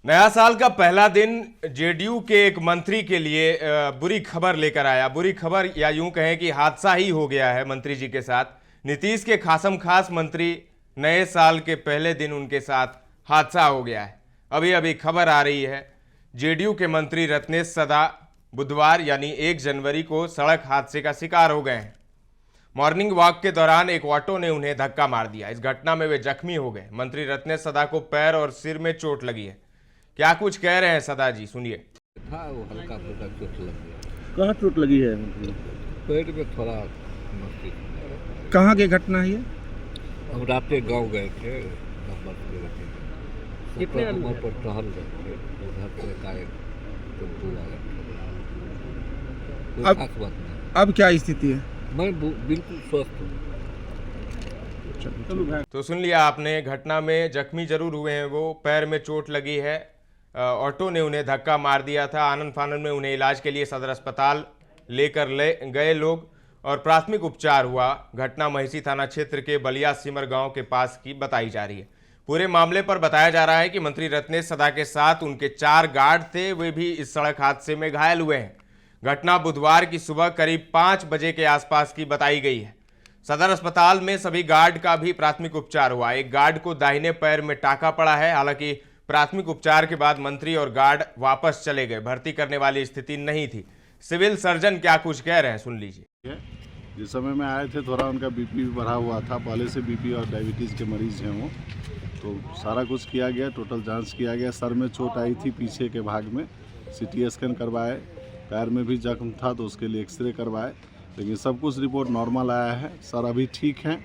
नया साल का पहला दिन जेडीयू के एक मंत्री के लिए बुरी खबर लेकर आया। बुरी खबर या यूं कहें कि हादसा ही हो गया है मंत्री जी के साथ। नीतीश के खासम खास मंत्री नए साल के पहले दिन उनके साथ हादसा हो गया है। अभी अभी खबर आ रही है, जेडीयू के मंत्री रत्नेश सदा बुधवार यानी 1 जनवरी को सड़क हादसे का शिकार हो गए हैं। मॉर्निंग वॉक के दौरान एक ऑटो ने उन्हें धक्का मार दिया। इस घटना में वे जख्मी हो गए। मंत्री रत्नेश सदा को पैर और सिर में चोट लगी है। क्या कुछ कह रहे हैं सदा जी, सुनिए। था वो हल्का फुल्का चोट लग गया। कहाँ चोट लगी है? पेट में थोड़ा मस्ती। कहाँ की घटना है ये? हम रात गांव गए थे, नंबर पे रखे थे। कितने नंबर पर टहल रहे थे, उधर से एकाएक टेम्पो आ गया। कोई खास बात नहीं। अब क्या स्थिति है? मैं बिल्कुल स्वस्थ हूँ। तो सुन लिया आपने, घटना में जख्मी जरूर हुए हैं वो, पैर में चोट लगी है। ऑटो ने उन्हें धक्का मार दिया था। आनंद फानंद में उन्हें इलाज के लिए सदर अस्पताल लेकर ले गए लोग और प्राथमिक उपचार हुआ। घटना महिषी थाना क्षेत्र के बलिया सिमर गांव के पास की बताई जा रही है। पूरे मामले पर बताया जा रहा है कि मंत्री रत्नेश सदा के साथ उनके 4 गार्ड थे, वे भी इस सड़क हादसे में घायल हुए हैं। घटना बुधवार की सुबह करीब 5 बजे के आसपास की बताई गई है। सदर अस्पताल में सभी गार्ड का भी प्राथमिक उपचार हुआ। एक गार्ड को दाहिने पैर में टाका पड़ा है। हालांकि प्राथमिक उपचार के बाद मंत्री और गार्ड वापस चले गए। भर्ती करने वाली स्थिति नहीं थी। सिविल सर्जन क्या कुछ कह रहे हैं, सुन लीजिए। जिस समय में आए थे थोड़ा उनका बीपी भी बढ़ा हुआ था, पहले से बीपी और डायबिटीज़ के मरीज हैं वो। तो सारा कुछ किया गया, टोटल जांच किया गया। सर में चोट आई थी पीछे के भाग में, सीटी स्कैन करवाए। पैर में भी जख्म था तो उसके लिए एक्सरे करवाए, लेकिन सब कुछ रिपोर्ट नॉर्मल आया है। सर अभी ठीक हैं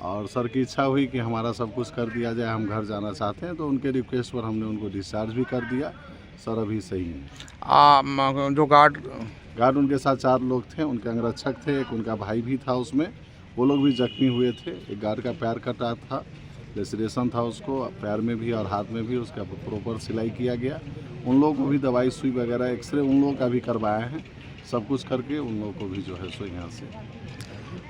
और सर की इच्छा हुई कि हमारा सब कुछ कर दिया जाए, हम घर जाना चाहते हैं, तो उनके रिक्वेस्ट पर हमने उनको डिस्चार्ज भी कर दिया। सर अभी सही हैं। जो गार्ड उनके साथ 4 लोग थे, उनके अंगरक्षक थे, एक उनका भाई भी था उसमें, वो लोग भी जख्मी हुए थे। एक गार्ड का पैर कटा था, लेसरेशन था उसको, पैर में भी और हाथ में भी, उसका प्रॉपर सिलाई किया गया। उन लोगों को भी दवाई सुई वगैरह एक्सरे उन लोगों का भी करवाया है। सब कुछ करके उन लोगों को भी जो है सो यहाँ से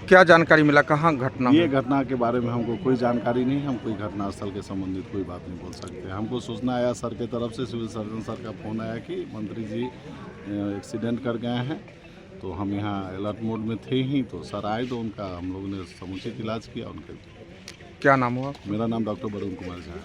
क्या जानकारी मिला, कहाँ घटना? ये घटना के बारे में हमको कोई जानकारी नहीं। हम कोई घटनास्थल के संबंधित कोई बात नहीं बोल सकते। हमको सूचना आया सर के तरफ से, सिविल सर्जन सर का फ़ोन आया कि मंत्री जी एक्सीडेंट कर गए हैं। तो हम यहाँ अलर्ट मोड में थे ही, तो सर आए तो उनका हम लोगों ने समुचित इलाज किया उनके। क्या नाम हुआ? मेरा नाम डॉक्टर वरुण कुमार झा है।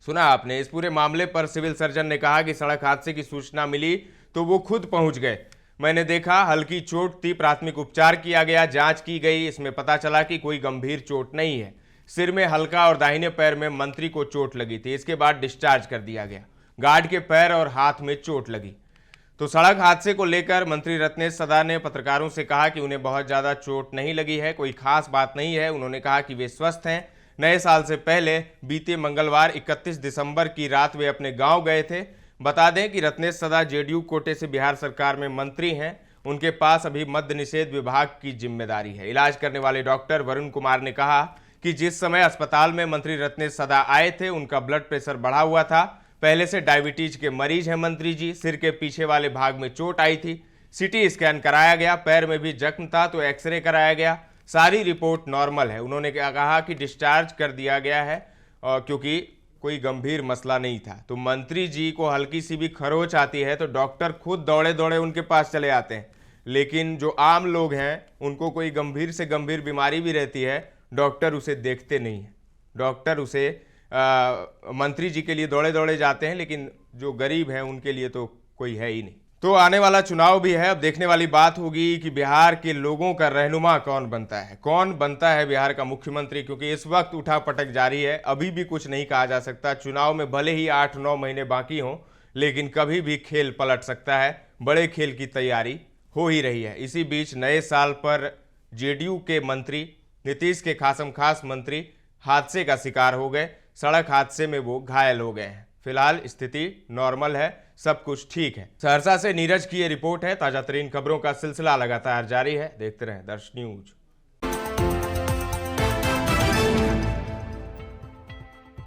सुना आपने। इस पूरे मामले पर सिविल सर्जन ने कहा कि सड़क हादसे की सूचना मिली तो वो खुद पहुंच गए। मैंने देखा, हल्की चोट थी, प्राथमिक उपचार किया गया, जांच की गई। इसमें पता चला कि कोई गंभीर चोट नहीं है। सिर में हल्का और दाहिने पैर में मंत्री को चोट लगी थी। इसके बाद डिस्चार्ज कर दिया गया। गार्ड के पैर और हाथ में चोट लगी। तो सड़क हादसे को लेकर मंत्री रत्नेश सदा ने पत्रकारों से कहा कि उन्हें बहुत ज़्यादा चोट नहीं लगी है, कोई खास बात नहीं है। उन्होंने कहा कि वे स्वस्थ हैं। नए साल से पहले बीते मंगलवार 31 दिसंबर की रात वे अपने गांव गए थे। बता दें कि रत्नेश सदा जेडीयू कोटे से बिहार सरकार में मंत्री हैं। उनके पास अभी मद्य निषेध विभाग की जिम्मेदारी है। इलाज करने वाले डॉक्टर वरुण कुमार ने कहा कि जिस समय अस्पताल में मंत्री रत्नेश सदा आए थे, उनका ब्लड प्रेशर बढ़ा हुआ था। पहले से डायबिटीज के मरीज हैं मंत्री जी। सिर के पीछे वाले भाग में चोट आई थी, सीटी स्कैन कराया गया। पैर में भी जख्म था तो एक्सरे कराया गया। सारी रिपोर्ट नॉर्मल है। उन्होंने कहा कि डिस्चार्ज कर दिया गया है और क्योंकि कोई गंभीर मसला नहीं था। तो मंत्री जी को हल्की सी भी खरोच आती है तो डॉक्टर खुद दौड़े दौड़े उनके पास चले आते हैं। लेकिन जो आम लोग हैं, उनको कोई गंभीर से गंभीर बीमारी भी रहती है, डॉक्टर उसे देखते नहीं है। डॉक्टर उसे मंत्री जी के लिए दौड़े दौड़े जाते हैं, लेकिन जो गरीब हैं उनके लिए तो कोई है ही नहीं। तो आने वाला चुनाव भी है। अब देखने वाली बात होगी कि बिहार के लोगों का रहनुमा कौन बनता है, कौन बनता है बिहार का मुख्यमंत्री। क्योंकि इस वक्त उठा पटक जारी है, अभी भी कुछ नहीं कहा जा सकता। चुनाव में भले ही 8-9 महीने बाकी हों, लेकिन कभी भी खेल पलट सकता है। बड़े खेल की तैयारी हो ही रही है। इसी बीच नए साल पर जेडीयू के मंत्री, नीतीश के खासम खास मंत्री हादसे का शिकार हो गए। सड़क हादसे में वो घायल हो गए हैं। फिलहाल स्थिति नॉर्मल है, सब कुछ ठीक है। सहरसा से नीरज की ये रिपोर्ट है। ताजा तरीन खबरों का सिलसिला लगातार जारी है। देखते रहें दर्श न्यूज।